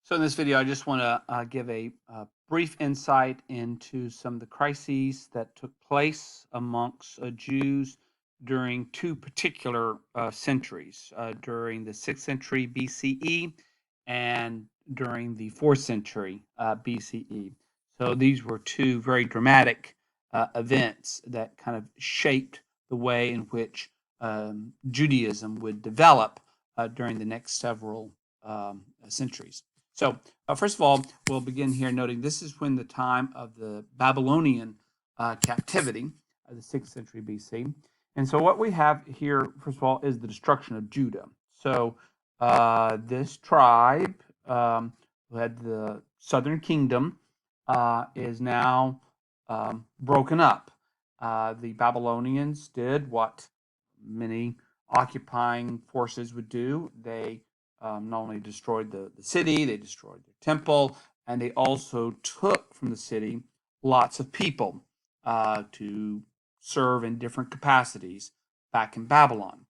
So in this video, I just want to give a brief insight into some of the crises that took place amongst Jews during two particular centuries, during the 6th century BCE and during the 4th century BCE. So these were two very dramatic events that kind of shaped the way in which Judaism would develop during the next several centuries. So, first of all, we'll begin here noting this is when the time of the Babylonian captivity, the 6th century BC. And so, what we have here, first of all, is the destruction of Judah. So, this tribe, who had the southern kingdom, is now broken up. The Babylonians did what many occupying forces would do. They not only destroyed the city, they destroyed the temple, and they also took from the city lots of people to serve in different capacities back in Babylon.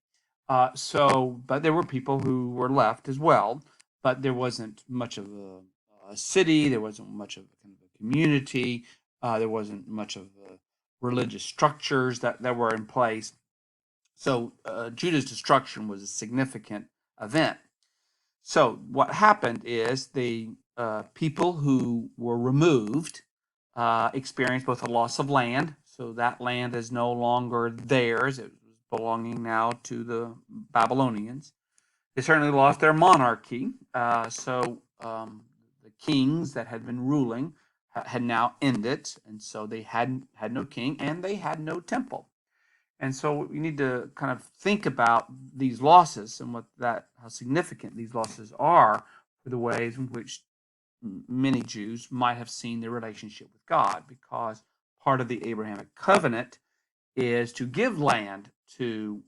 But there were people who were left as well, but there wasn't much of a city, there wasn't much of a, kind of a community, there wasn't much of religious structures that were in place. So Judah's destruction was a significant event. So what happened is the people who were removed experienced both a loss of land. So that land is no longer theirs. It was belonging now to the Babylonians. They certainly lost their monarchy. The kings that had been ruling had now ended. And so they had no king and they had no temple. And so we need to kind of think about these losses and how significant these losses are for the ways in which many Jews might have seen their relationship with God, because part of the Abrahamic covenant is to give land to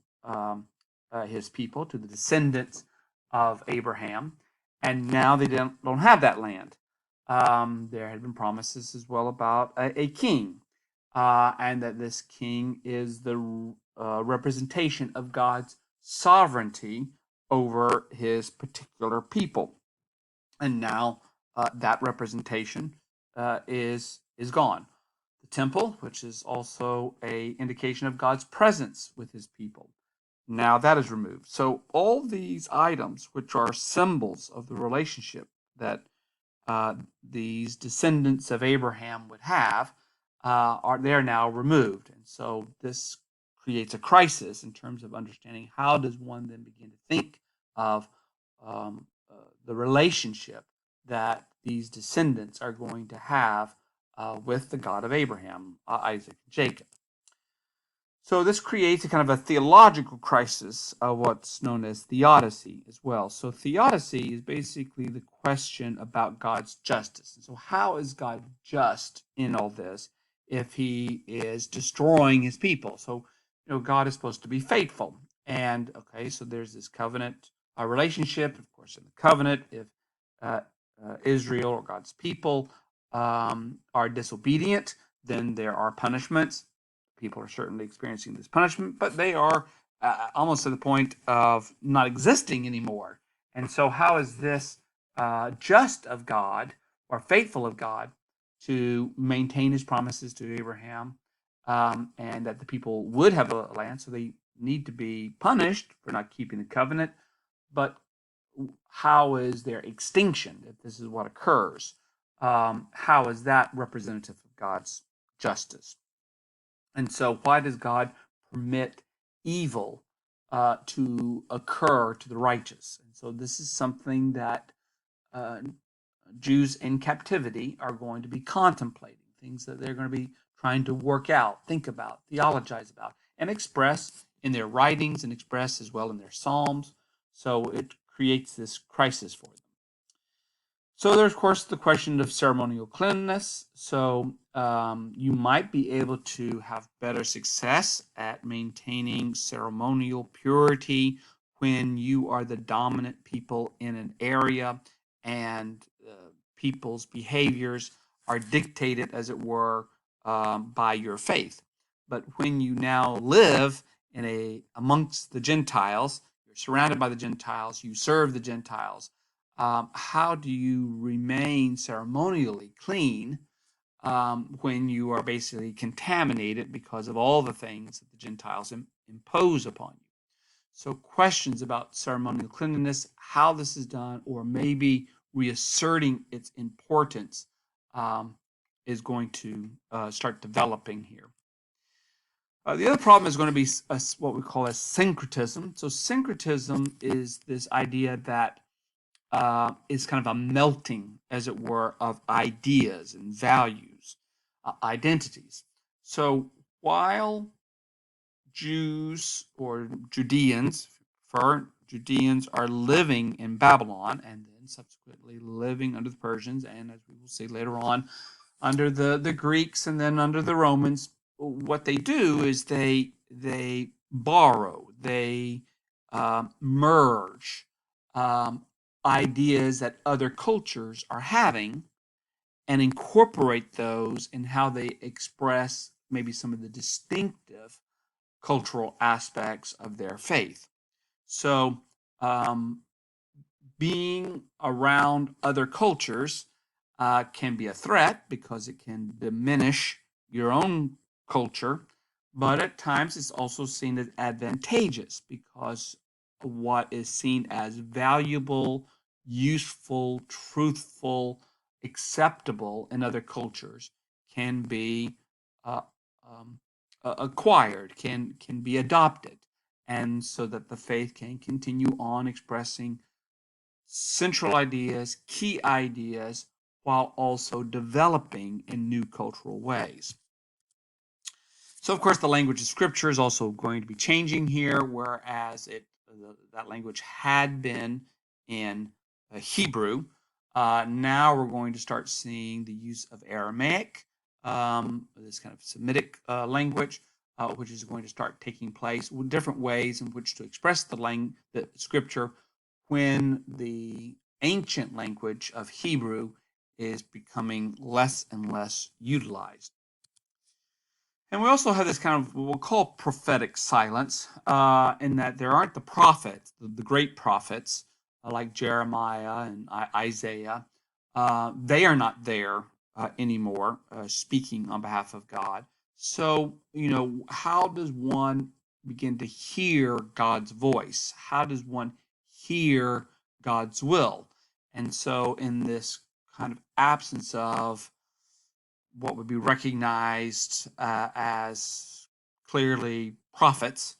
his people, to the descendants of Abraham, and now they don't have that land. There had been promises as well about a king, and that this king is the representation of God's sovereignty over his particular people. And now that representation is gone. The temple, which is also a indication of God's presence with his people, now that is removed. So all these items, which are symbols of the relationship that these descendants of Abraham would have, they're now removed. And so this creates a crisis in terms of understanding how does one then begin to think of the relationship that these descendants are going to have with the God of Abraham, Isaac, and Jacob. So this creates a kind of a theological crisis, what's known as theodicy as well. So theodicy is basically the question about God's justice. And so how is God just in all this if he is destroying his people? So, God is supposed to be faithful. And, okay, so there's this covenant relationship. Of course, in the covenant, if Israel or God's people are disobedient, then there are punishments. People are certainly experiencing this punishment, but they are almost to the point of not existing anymore. And so, how is this just of God or faithful of God to maintain his promises to Abraham, and that the people would have a land? So they need to be punished for not keeping the covenant. But how is their extinction, if this is what occurs? How is that representative of God's justice? And so, why does God permit evil to occur to the righteous? And so, this is something that uh, Jews in captivity are going to be contemplating, things that they're going to be trying to work out, think about, theologize about, and express in their writings and express as well in their psalms. So, it creates this crisis for them. So there's, of course, the question of ceremonial cleanliness. So you might be able to have better success at maintaining ceremonial purity when you are the dominant people in an area and people's behaviors are dictated, as it were, by your faith. But when you now live amongst the Gentiles, you're surrounded by the Gentiles, you serve the Gentiles, how do you remain ceremonially clean when you are basically contaminated because of all the things that the Gentiles impose upon you? So questions about ceremonial cleanliness, how this is done, or maybe reasserting its importance um, is going to start developing here. The other problem is going to be what we call a syncretism. So syncretism is this idea that is kind of a melting, as it were, of ideas and values, identities. So while Jews or Judeans, for Judeans are living in Babylon and then subsequently living under the Persians, and as we will see later on, under the Greeks and then under the Romans, what they do is they borrow, they merge ideas that other cultures are having and incorporate those in how they express maybe some of the distinctive cultural aspects of their faith. So, being around other cultures can be a threat because it can diminish your own culture, but at times it's also seen as advantageous because what is seen as valuable, useful, truthful, acceptable in other cultures can be uh, um, acquired, can be adopted, and so that the faith can continue on expressing central ideas, key ideas, while also developing in new cultural ways. So, of course, the language of Scripture is also going to be changing here, whereas that language had been in Hebrew. Now we're going to start seeing the use of Aramaic, this kind of Semitic language, which is going to start taking place with different ways in which to express the Scripture when the ancient language of Hebrew is becoming less and less utilized. And we also have this kind of what we'll call prophetic silence, in that there aren't the prophets, the great prophets like Jeremiah and Isaiah. They are not there anymore speaking on behalf of God. So, how does one begin to hear God's voice? How does one hear God's will? And so, in this kind of absence of what would be recognized as clearly prophets,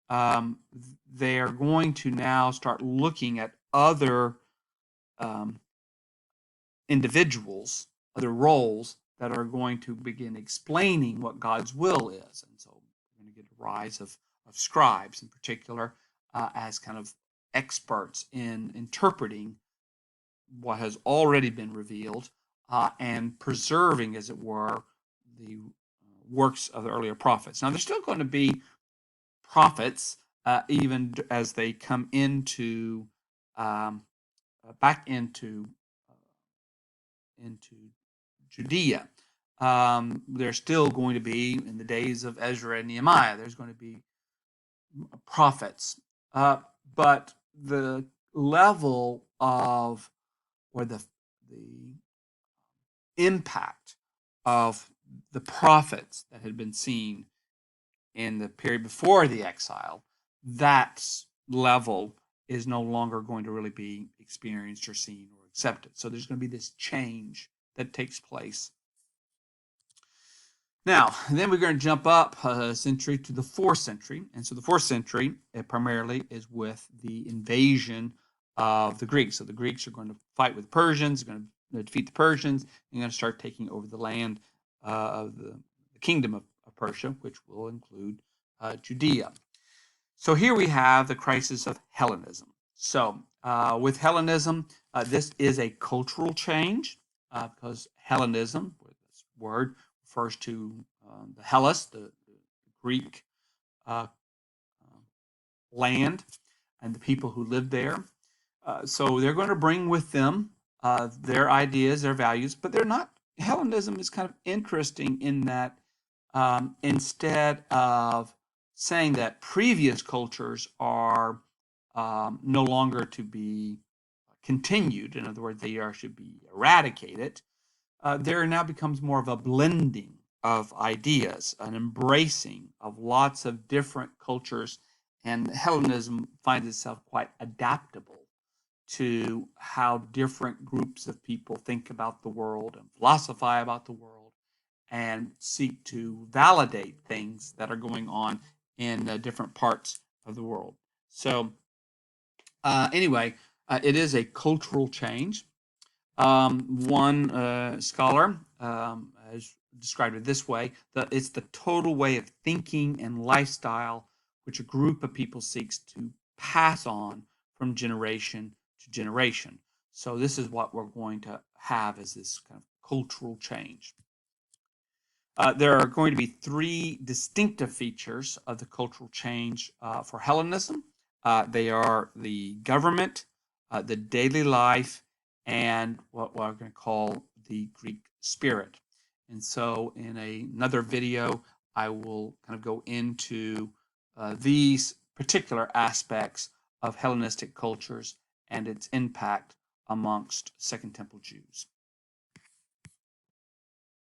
they are going to now start looking at other um, individuals, other roles that are going to begin explaining what God's will is. And so we're going to get a rise of scribes in particular as kind of experts in interpreting what has already been revealed and preserving, as it were, the works of the earlier prophets. Now, there's still going to be prophets even as they come into back into Judea. There's still going to be, in the days of Ezra and Nehemiah, there's going to be prophets, but the level of or the impact of the prophets that had been seen in the period before the exile, that level is no longer going to really be experienced or seen or accepted. So there's going to be this change that takes place. Now, then we're going to jump up a century to the 4th century. And so the 4th century primarily is with the invasion of the Greeks. So the Greeks are going to fight with the Persians, they're going to defeat the Persians, and going to start taking over the land of the kingdom of Persia, which will include Judea. So here we have the crisis of Hellenism. So with Hellenism, this is a cultural change because Hellenism, this word refers to the Hellas, the Greek land, and the people who lived there. So they're going to bring with them their ideas, their values, but they're not. Hellenism is kind of interesting in that instead of saying that previous cultures are no longer to be continued, in other words, they should be eradicated, there now becomes more of a blending of ideas, an embracing of lots of different cultures, and Hellenism finds itself quite adaptable to how different groups of people think about the world and philosophize about the world and seek to validate things that are going on in different parts of the world. So, anyway, it is a cultural change. One scholar has described it this way, that it's the total way of thinking and lifestyle which a group of people seeks to pass on from generation to generation. So this is what we're going to have as this kind of cultural change. There are going to be three distinctive features of the cultural change for Hellenism. They are the government, the daily life, and what we're going to call the Greek spirit. And so in another video, I will kind of go into these particular aspects of Hellenistic cultures and its impact amongst Second Temple Jews.